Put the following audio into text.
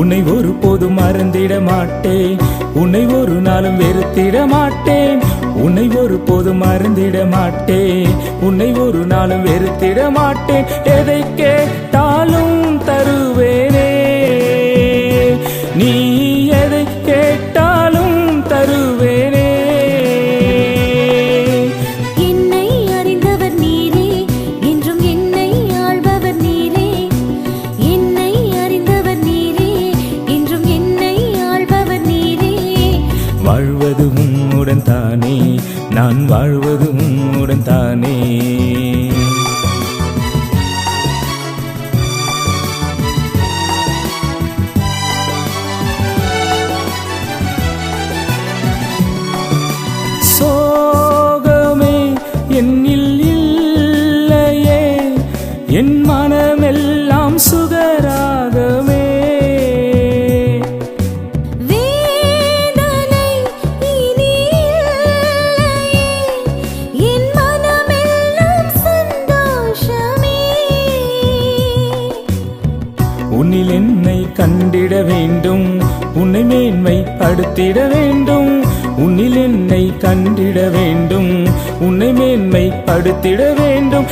உன்னை ஒரு போதும் மறந்திட மாட்டேன், உன்னை ஒரு நாளும் வெறுத்திட மாட்டேன். உன்னை ஒரு போதும் மறந்திட மாட்டேன், உன்னை ஒரு நாளும் வெறுத்திட மாட்டேன். எதை கேட்டாலும் தருவேனே, நீ எதை கேட்டாலும் தருவேனே. என்னை அறிந்தவர் நீரே, என்றும் என்னை ஆள்பவர் நீரே. என்னை அறிந்தவர் நீரே, என்றும் என்னை ஆள்பவர் நீரே. வாழ்வது உம்முடன் தானே, நான் வாழ்வது உம்முடன் தானே. சோகமே என்னில் இல்லையே, என் மனமெல்லாம் சுகராகமே. வேதனை இனி இல்லையே, என் மனமெல்லாம் சந்தோஷமே. உன்னில் என்னை கண்டிட வேண்டும், உன்னை மேன்மைப்படுத்திட வேண்டும். உன்னில் என்னை கண்டிட வேண்டும், உன்னை மேன்மைப்படுத்திட வேண்டும்.